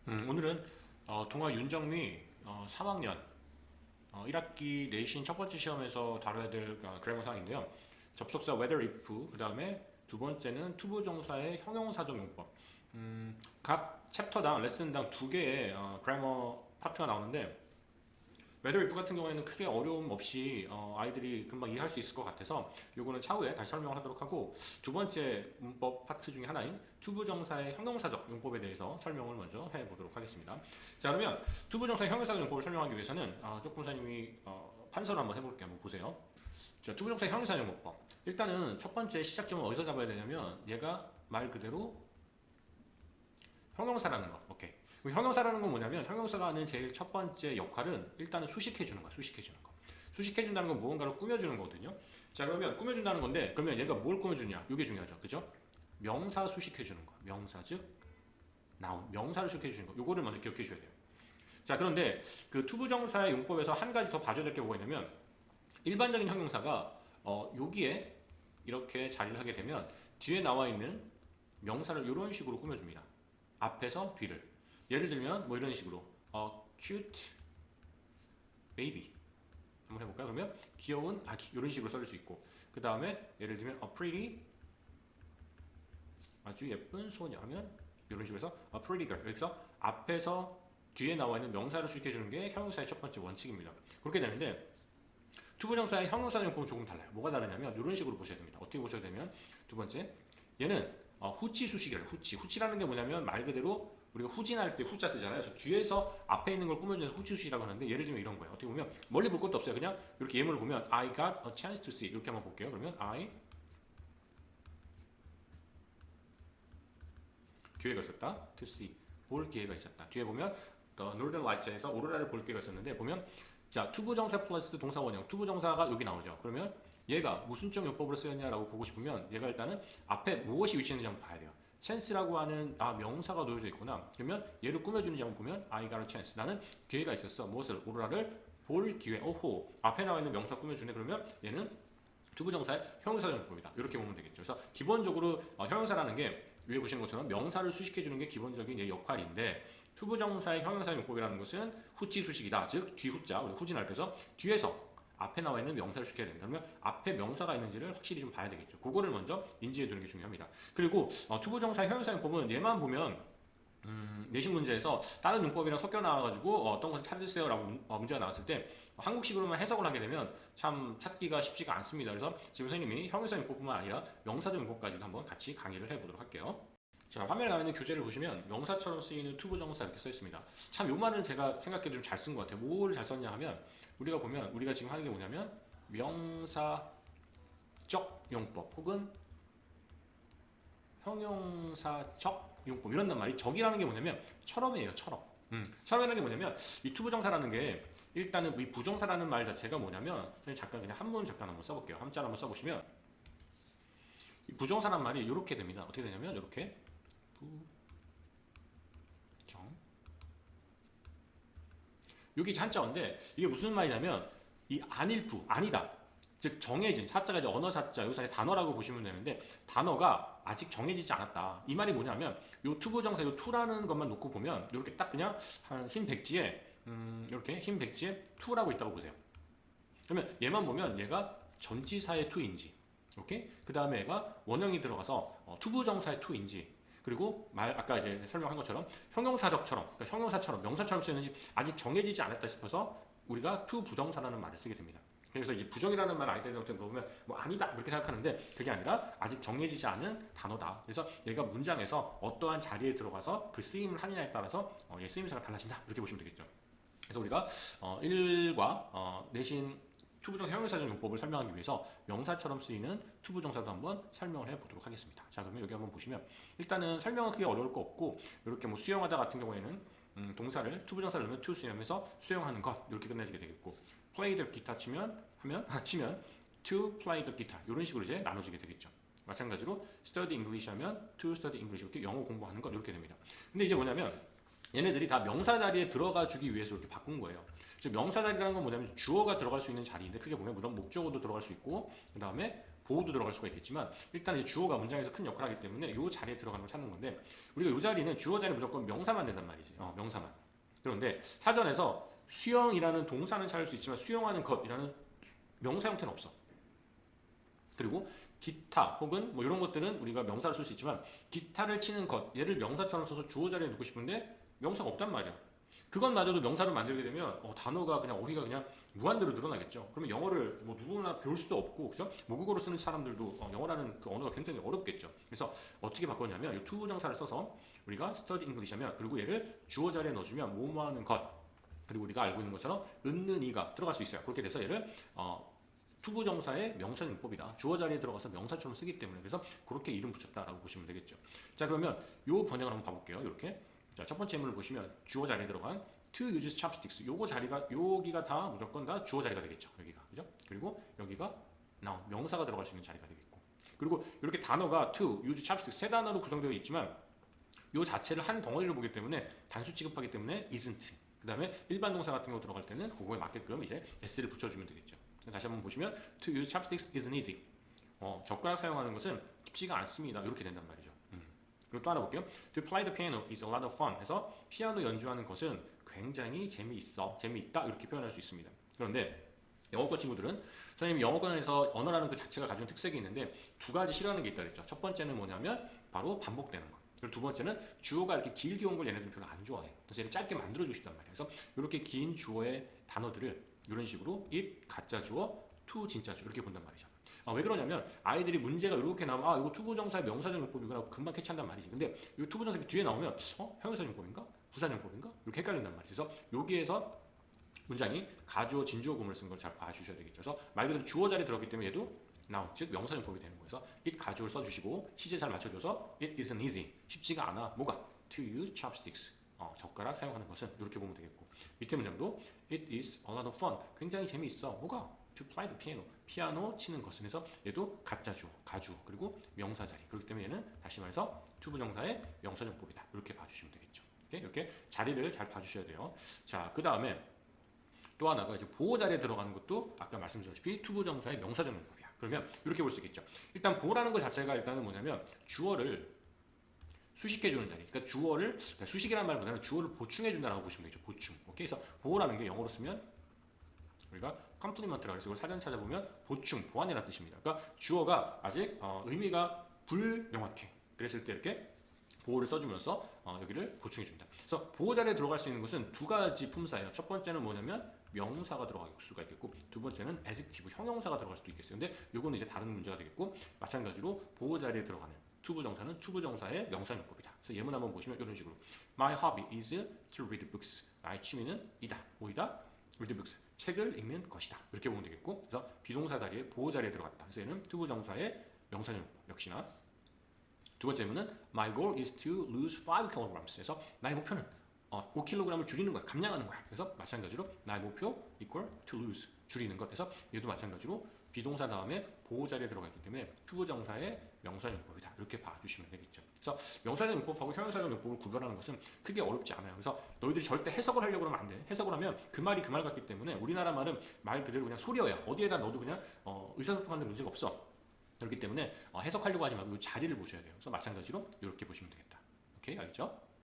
오늘은 동아 윤정미 3학년 1학기 내신 첫 번째 시험에서 다뤄야 될 그래머 사항인데요. 접속사 whether if, 그 다음에 두 번째는 투부정사의 형용사적 용법. 각 챕터당 레슨당 두 개의 그래머 파트가 나오는데 whether if 같은 경우에는 크게 어려움 없이 아이들이 금방 이해할 수 있을 것 같아서 요거는 차후에 다시 설명을 하도록 하고, 두 번째 문법 파트 중에 하나인 투부정사의 형용사적 용법에 대해서 설명을 먼저 해보도록 하겠습니다. 자, 그러면 투부정사의 형용사적 용법을 설명하기 위해서는 쪽분사님이 판서를 한번 해볼게요. 한번 보세요. 자, 투부정사의 형용사적 용법. 일단은 첫 번째 시작점을 어디서 잡아야 되냐면 얘가 말 그대로 형용사라는 거. 오케이. 형용사라는 건 뭐냐면, 형용사가 하는 제일 첫 번째 역할은 일단은 수식해주는 거야. 수식해주는 거. 수식해준다는 건 무언가를 꾸며주는 거거든요. 자, 그러면 꾸며준다는 건데, 그러면 얘가 뭘 꾸며주냐? 이게 중요하죠. 그죠? 명사 수식해주는 거. 명사, 즉 나온 명사를 수식해주는 거. 요거를 먼저 기억해 줘야 돼요. 자, 그런데 그 투부정사의 용법에서 한 가지 더 봐줘야 될 게 뭐가 있냐면, 일반적인 형용사가 여기에 이렇게 자리를 하게 되면 뒤에 나와 있는 명사를 이런 식으로 꾸며줍니다. 앞에서 뒤를. 예를 들면 뭐 이런 식으로 cute baby 한번 해볼까요? 그러면 귀여운 아기 이런 식으로 써줄 수 있고, 그 다음에 예를 들면 pretty 아주 예쁜 소녀 하면 이런 식으로 해서 pretty girl. 여기서 앞에서 뒤에 나와 있는 명사를 수식해주는 게 형용사의 첫 번째 원칙입니다. 그렇게 되는데 투부정사의 형용사 용법은 조금 달라요. 뭐가 다르냐면 이런 식으로 보셔야 됩니다. 어떻게 보셔야 되면, 두 번째, 얘는 후치 수식이래요. 후치라는 게 뭐냐면 말 그대로 우리가 후진할 때 후자 쓰잖아요. 그래서 뒤에서 앞에 있는 걸 꾸며줘서 후치 수식이라고 하는데, 예를 들면 이런 거예요. 어떻게 보면 멀리 볼 것도 없어요. 그냥 이렇게 예문을 보면 I got a chance to see 이렇게 한번 볼게요. 그러면 I 기회가 있었다. to see 볼 기회가 있었다. 뒤에 보면 Northern Lights에서 오로라를 볼 기회가 있었는데, 보면 자, 투부정사 플러스 동사 원형, 투부정사가 여기 나오죠. 그러면 얘가 무슨적 용법으로 쓰였냐라고 보고 싶으면 얘가 일단은 앞에 무엇이 위치했는지 한번 봐야 돼요. chance라고 하는 명사가 놓여져 있구나. 그러면 얘를 꾸며주는지 한번 보면 I got a chance. 나는 기회가 있었어. 무엇을? 오로라를 볼 기회. 오호. 앞에 나와 있는 명사 꾸며주네. 그러면 얘는 투부정사의 형용사적 용법이다. 이렇게 보면 되겠죠. 그래서 기본적으로 형용사라는 게 위에 보시는 것처럼 명사를 수식해주는 게 기본적인 얘 역할인데, 투부정사의 형용사 용법이라는 것은 후치 수식이다. 즉 뒤후자, 우리 후진할 때서 뒤에서 앞에 나와 있는 명사를 수식해야 된다. 그러면 앞에 명사가 있는지를 확실히 좀 봐야 되겠죠. 그거를 먼저 인지해 두는 게 중요합니다. 그리고 투부정사의 형용사 용법은 얘만 보면 내신 문제에서 다른 문법이랑 섞여 나와가지고 어떤 것을 찾으세요라고 문제가 나왔을 때 한국식으로만 해석을 하게 되면 참 찾기가 쉽지가 않습니다. 그래서 지금 선생님이 형용사 용법뿐만 아니라 명사적 용법까지도 한번 같이 강의를 해보도록 할게요. 자, 화면에 나와 있는 교재를 보시면 명사처럼 쓰이는 투부정사 이렇게 써 있습니다. 참 요 말은 제가 생각해도 좀 잘 쓴 것 같아요. 뭘 잘 썼냐 하면, 우리가 보면 우리가 지금 하는 게 뭐냐면 명사적 용법 혹은 형용사적 용법 이런단 말이, 적이라는 게 뭐냐면 처럼이에요. 처럼. 처럼이라는 게 뭐냐면 이 투부정사라는 게 일단은 이 부정사라는 말 자체가 뭐냐면, 잠깐 그냥 한문 잠깐 한번 써볼게요. 한자를 한번 써보시면 이 부정사란 말이 이렇게 됩니다. 어떻게 되냐면 이렇게 부정, 여기 한자어인데 이게 무슨 말이냐면 이 안일부, 아니다. 즉 정해진, 사자가 이제 언어 사자, 여기서 단어라고 보시면 되는데 단어가 아직 정해지지 않았다. 이 말이 뭐냐면 요 투부정사 요 투라는 것만 놓고 보면 이렇게 딱 그냥 한 흰 백지에 이렇게 흰 백지에 투라고 있다고 보세요. 그러면 얘만 보면 얘가 전치사의 투인지, 오케이? 그 다음에 얘가 원형이 들어가서 투부정사의 투인지, 그리고 아까 이제 설명한 것처럼 형용사적처럼, 그러니까 형용사처럼 명사처럼 쓰이는지 아직 정해지지 않았다 싶어서 우리가 투부정사라는 말을 쓰게 됩니다. 그래서 이제 부정이라는 말 아이들한테 물어보면 뭐 아니다 이렇게 생각하는데, 그게 아니라 아직 정해지지 않은 단어다. 그래서 얘가 문장에서 어떠한 자리에 들어가서 그 쓰임을 하느냐에 따라서 얘 쓰임새가 달라진다 이렇게 보시면 되겠죠. 그래서 우리가 1과 내신 투부정사 형용사적 용법을 설명하기 위해서 명사처럼 쓰이는 투부정사도 한번 설명을 해보도록 하겠습니다. 자, 그러면 여기 한번 보시면 일단은 설명은 크게 어려울 거 없고, 이렇게 뭐 수영하다 같은 경우에는 동사를 투부정사를 넣으면 to 수영해서 수영하는 것 이렇게 끝내지게 되겠고, play the 기타 치면 to play the guitar 이런 식으로 이제 나눠지게 되겠죠. 마찬가지로 study English 하면 to study English 이렇게 영어 공부하는 것 이렇게 됩니다. 근데 이제 뭐냐면 얘네들이 다 명사 자리에 들어가 주기 위해서 이렇게 바꾼 거예요. 즉 명사 자리라는 건 뭐냐면 주어가 들어갈 수 있는 자리인데, 크게 보면 물론 목적어도 들어갈 수 있고 그 다음에 보호도 들어갈 수가 있겠지만 일단 이 주어가 문장에서 큰 역할을 하기 때문에 이 자리에 들어가는 걸 찾는 건데 우리가 이 자리는 주어 자리는 무조건 명사만 된단 말이지. 명사만. 그런데 사전에서 수영이라는 동사는 찾을 수 있지만 수영하는 것이라는 명사 형태는 없어. 그리고 기타 혹은 뭐 이런 것들은 우리가 명사를 쓸 수 있지만 기타를 치는 것 얘를 명사처럼 써서 주어 자리에 넣고 싶은데 명사가 없단 말이야. 그것마저도 명사를 만들게 되면 단어가 그냥 어휘가 그냥 무한대로 늘어나겠죠. 그러면 영어를 뭐 누구나 배울 수도 없고, 그죠? 모국어로 쓰는 사람들도 영어라는 그 언어가 굉장히 어렵겠죠. 그래서 어떻게 바꾸냐면 이 투부정사를 써서 우리가 study English 하면 그리고 얘를 주어 자리에 넣어주면 뭐뭐 하는 것 그리고 우리가 알고 있는 것처럼 은는 이가 들어갈 수 있어요. 그렇게 돼서 얘를 투부정사의 명사용법이다. 주어 자리에 들어가서 명사처럼 쓰기 때문에 그래서 그렇게 이름 붙였다라고 보시면 되겠죠. 자 그러면 요 번역을 한번 봐볼게요. 이렇게. 자, 첫 번째 예문을 보시면 주어 자리에 들어간 to use chopsticks 요거 자리가 여기가 다 무조건 다 주어 자리가 되겠죠. 여기가 그죠? 그리고 여기가 now 명사가 들어갈 수 있는 자리가 되겠고 그리고 이렇게 단어가 to use chopsticks 세 단어로 구성되어 있지만 요 자체를 한 덩어리로 보기 때문에 단수 취급하기 때문에 isn't 그 다음에 일반 동사 같은 거 들어갈 때는 그거에 맞게끔 이제 s를 붙여주면 되겠죠. 다시 한번 보시면 to use chopsticks isn't easy 젓가락 사용하는 것은 쉽지가 않습니다. 이렇게 된단 말이죠. 그리고 또 하나 볼게요. To play the piano is a lot of fun. 해서 피아노 연주하는 것은 굉장히 재미있다 이렇게 표현할 수 있습니다. 그런데 영어권 친구들은 선생님이 영어권에서 언어라는 그 자체가 가지고 특색이 있는데 두 가지 싫어하는 게 있다 그랬죠. 첫 번째는 뭐냐면 바로 반복되는 거. 그리고 두 번째는 주어가 이렇게 길게 온 걸 얘네들은 별로 안 좋아해. 그래서 얘를 짧게 만들어주고 싶단 말이에요. 그래서 이렇게 긴 주어의 단어들을 이런 식으로 it 가짜 주어, to 진짜 주어 이렇게 본단 말이죠. 왜 그러냐면 아이들이 문제가 이렇게 나오면 이거 투부정사의 명사적용법이구나 금방 캐치한단 말이지. 근데 이 투부정사 뒤에 나오면 형용사용법인가? 부사용법인가? 이렇게 헷갈린단 말이죠. 그래서 여기에서 문장이 가주어, 진주어 구문을 쓴 걸 잘 봐주셔야 되겠죠. 그래서 말 그대로 주어 자리에 들어갔기 때문에 얘도 now, 즉 명사용법이 되는 거예요. 그래서 it 가주어를 써주시고 시제 잘 맞춰줘서 it isn't easy, 쉽지가 않아. 뭐가? to use chopsticks, 젓가락 사용하는 것은 이렇게 보면 되겠고 밑에 문장도 it is a lot of fun, 굉장히 재미있어. 뭐가? to play the piano, 피아노 치는 것은 해서 얘도 가짜 주어, 가주어 그리고 명사 자리 그렇기 때문에 얘는 다시 말해서 투부정사의 명사용법이다. 이렇게 봐주시면 되겠죠. 이렇게 자리를 잘 봐주셔야 돼요. 자, 그 다음에 또 하나가 이제 보호 자리에 들어가는 것도 아까 말씀드렸다시피 투부정사의 명사용법이야. 그러면 이렇게 볼 수 있겠죠. 일단 보호라는 것 자체가 일단은 뭐냐면 주어를 수식해주는 자리. 그러니까 주어를 수식이라는 말보다는 주어를 보충해준다라고 보시면 되죠. 보충. 오케이. 그래서 보호라는 게 영어로 쓰면 우리가 컴플리먼트라고 해서 이걸 사전 찾아보면 보충, 보완이라는 뜻입니다. 그러니까 주어가 아직 의미가 불명확해. 그랬을 때 이렇게 보호를 써주면서 여기를 보충해준다. 그래서 보호 자리에 들어갈 수 있는 것은 두 가지 품사예요. 첫 번째는 뭐냐면 명사가 들어갈 수가 있겠고 두 번째는 adjective, 형용사가 들어갈 수도 있겠어요. 근데 이거는 이제 다른 문제가 되겠고 마찬가지로 보호 자리에 들어가는 투부정사는 투부정사의 명사용법이다. 그래서 예문 한번 보시면 이런 식으로 My hobby is to read books. 나의 취미는 이다. 뭐이다? read books. 책을 읽는 것이다. 이렇게 보면 되겠고 그래서 비동사 자리에 보호 자리에 들어갔다. 그래서 얘는 투부정사의 명사용법 역시나 두 번째 문은 My goal is to lose 5 kilograms. 그래서 나의 목표는 5kg을 줄이는 거야. 감량하는 거야. 그래서 마찬가지로 나의 목표 equal to lose. 줄이는 것. 그래서 얘도 마찬가지로 비동사 다음에 보호 자리에 들어가 있기 때문에 투부정사의 명사용법이다. 이렇게 봐주시면 되겠죠. 그래서 명사용법하고 형용사용법을 구별하는 것은 크게 어렵지 않아요. 그래서 너희들이 절대 해석을 하려고 하면 안 돼. 해석을 하면 그 말이 그 말 같기 때문에 우리나라 말은 말 그대로 그냥 소리어야. 어디에다 넣어도 그냥 의사소통하는 데 문제가 없어. 그렇기 때문에 해석하려고 하지 말고 이 자리를 보셔야 돼요. 그래서 마찬가지로 이렇게 보시면 되겠다. 오케이, 알겠죠?